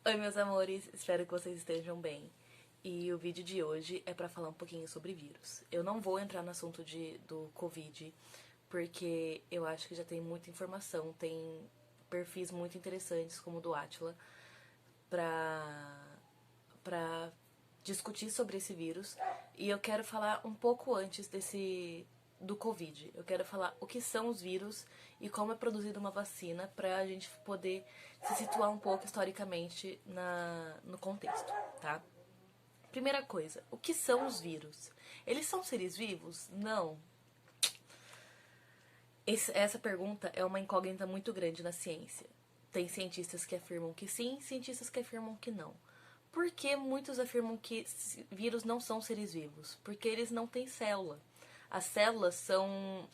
Oi, meus amores, espero que vocês estejam bem. E o vídeo de hoje é pra falar um pouquinho sobre vírus. Eu não vou entrar no assunto do Covid, porque eu acho que já tem muita informação, tem perfis muito interessantes, como o do Átila, pra discutir sobre esse vírus. E eu quero falar um pouco antes do Covid. Eu quero falar o que são os vírus e como é produzida uma vacina pra gente poder se situar um pouco historicamente no contexto, tá? Primeira coisa, o que são os vírus? Eles são seres vivos? Não. Essa pergunta é uma incógnita muito grande na ciência. Tem cientistas que afirmam que sim, cientistas que afirmam que não. Por que muitos afirmam que vírus não são seres vivos? Porque eles não têm célula. As células são.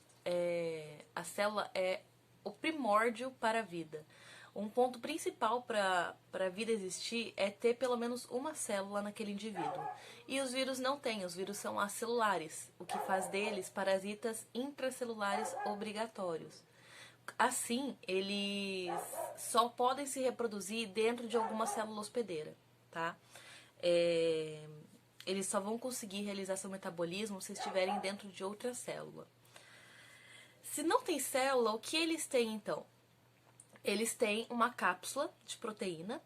A célula é o primórdio para a vida. Um ponto principal para a vida existir é ter pelo menos uma célula naquele indivíduo. E os vírus não têm, os vírus são acelulares, o que faz deles parasitas intracelulares obrigatórios. Assim, eles só podem se reproduzir dentro de alguma célula hospedeira, tá? Eles só vão conseguir realizar seu metabolismo se estiverem dentro de outra célula. Se não tem célula, o que eles têm então? Eles têm uma cápsula de proteína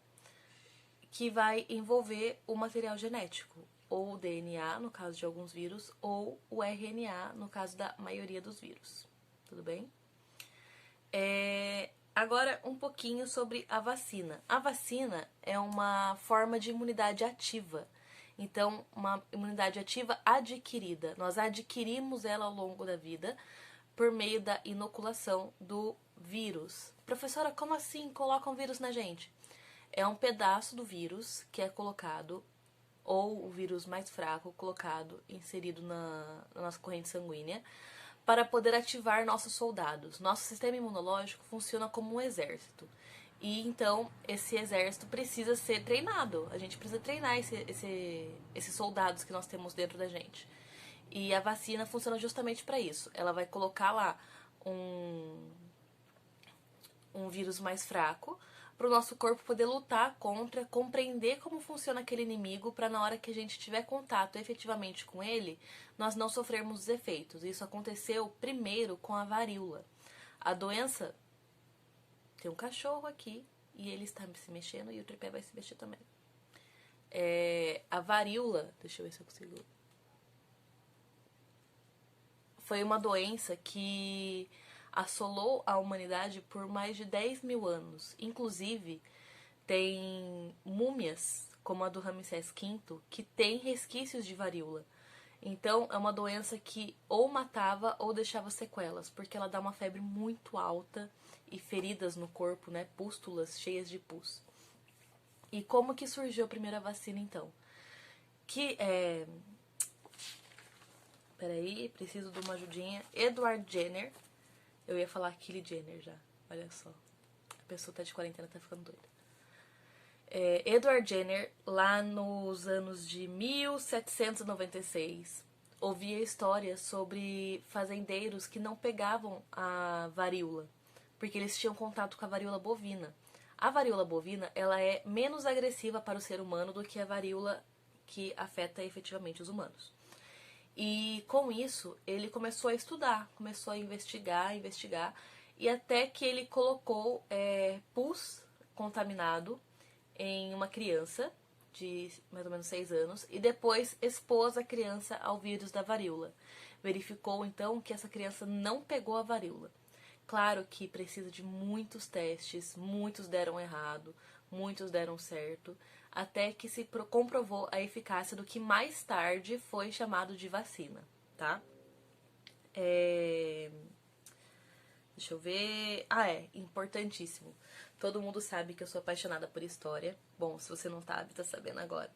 que vai envolver o material genético, ou o DNA, no caso de alguns vírus, ou o RNA, no caso da maioria dos vírus. Tudo bem? Agora, um pouquinho sobre a vacina. A vacina é uma forma de imunidade ativa. Então, uma imunidade ativa adquirida. Nós adquirimos ela ao longo da vida por meio da inoculação do vírus. Professora, como assim colocam vírus na gente? É um pedaço do vírus que é colocado, ou o vírus mais fraco colocado, inserido na nossa corrente sanguínea, para poder ativar nossos soldados. Nosso sistema imunológico funciona como um exército. E então esse exército precisa ser treinado. A gente precisa treinar esses soldados que nós temos dentro da gente. E a vacina funciona justamente para isso. Ela vai colocar lá um vírus mais fraco para o nosso corpo poder lutar contra, compreender como funciona aquele inimigo, para na hora que a gente tiver contato efetivamente com ele, nós não sofrermos os efeitos. Isso aconteceu primeiro com a varíola. A doença... Tem um cachorro aqui e ele está se mexendo e o tripé vai se mexer também. A varíola... Deixa eu ver se eu consigo... Foi uma doença que assolou a humanidade por mais de 10 mil anos. Inclusive, tem múmias, como a do Ramsés V, que tem resquícios de varíola. Então, é uma doença que ou matava ou deixava sequelas, porque ela dá uma febre muito alta e feridas no corpo, né, pústulas cheias de pus. E como que surgiu a primeira vacina, então? Peraí, preciso de uma ajudinha. Edward Jenner. Eu ia falar Kylie Jenner já. Olha só. A pessoa tá de quarentena, tá ficando doida. Edward Jenner, lá nos anos de 1796, ouvia histórias sobre fazendeiros que não pegavam a varíola, porque eles tinham contato com a varíola bovina. A varíola bovina, ela é menos agressiva para o ser humano do que a varíola que afeta efetivamente os humanos. E com isso, ele começou a estudar, começou a investigar, e até que ele colocou pus contaminado em uma criança de mais ou menos 6 anos e depois expôs a criança ao vírus da varíola. Verificou então que essa criança não pegou a varíola. Claro que precisa de muitos testes, muitos deram errado, muitos deram certo, até que se comprovou a eficácia do que mais tarde foi chamado de vacina, tá? Deixa eu ver... importantíssimo. Todo mundo sabe que eu sou apaixonada por história. Bom, se você não sabe, tá sabendo agora.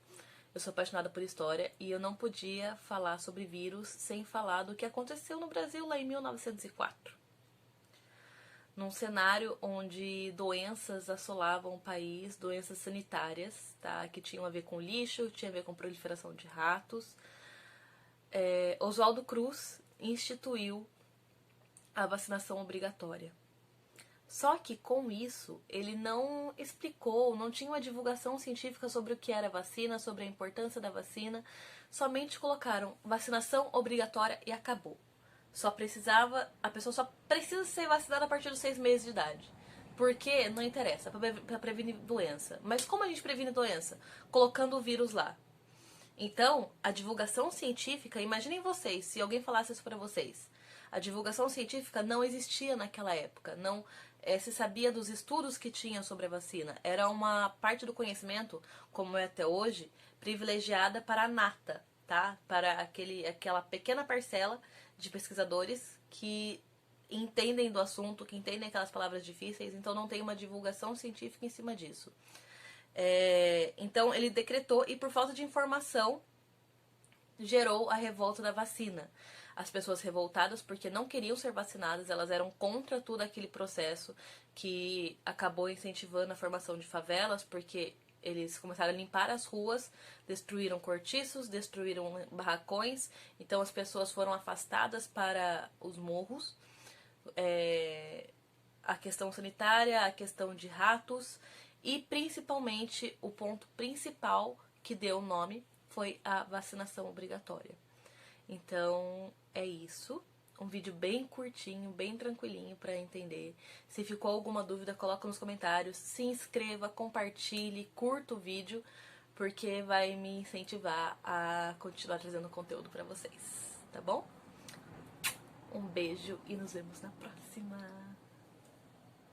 Eu sou apaixonada por história e eu não podia falar sobre vírus sem falar do que aconteceu no Brasil lá em 1904. Num cenário onde doenças assolavam o país, doenças sanitárias, tá? Que tinham a ver com lixo, tinha a ver com proliferação de ratos. Oswaldo Cruz instituiu a vacinação obrigatória. Só que com isso, ele não explicou, não tinha uma divulgação científica sobre o que era vacina, sobre a importância da vacina. Somente colocaram vacinação obrigatória e acabou. A pessoa só precisa ser vacinada a partir dos 6 meses de idade. Porque não interessa, para prevenir doença. Mas como a gente previne doença? Colocando o vírus lá. Então, a divulgação científica, imaginem vocês, se alguém falasse isso para vocês. A divulgação científica não existia naquela época, não se sabia dos estudos que tinha sobre a vacina. Era uma parte do conhecimento, como é até hoje, privilegiada para a nata, tá? Para aquela pequena parcela de pesquisadores que entendem do assunto, que entendem aquelas palavras difíceis, então não tem uma divulgação científica em cima disso. Então ele decretou, e por falta de informação gerou a revolta da vacina. As pessoas revoltadas porque não queriam ser vacinadas, elas eram contra todo aquele processo que acabou incentivando a formação de favelas, porque eles começaram a limpar as ruas, destruíram cortiços, destruíram barracões, então as pessoas foram afastadas para os morros. A questão sanitária, a questão de ratos e principalmente o ponto principal que deu o nome foi a vacinação obrigatória. Então é isso. Um vídeo bem curtinho, bem tranquilinho para entender. Se ficou alguma dúvida, coloca nos comentários. Se inscreva, compartilhe, curta o vídeo, porque vai me incentivar a continuar trazendo conteúdo para vocês, tá bom? Um beijo e nos vemos na próxima!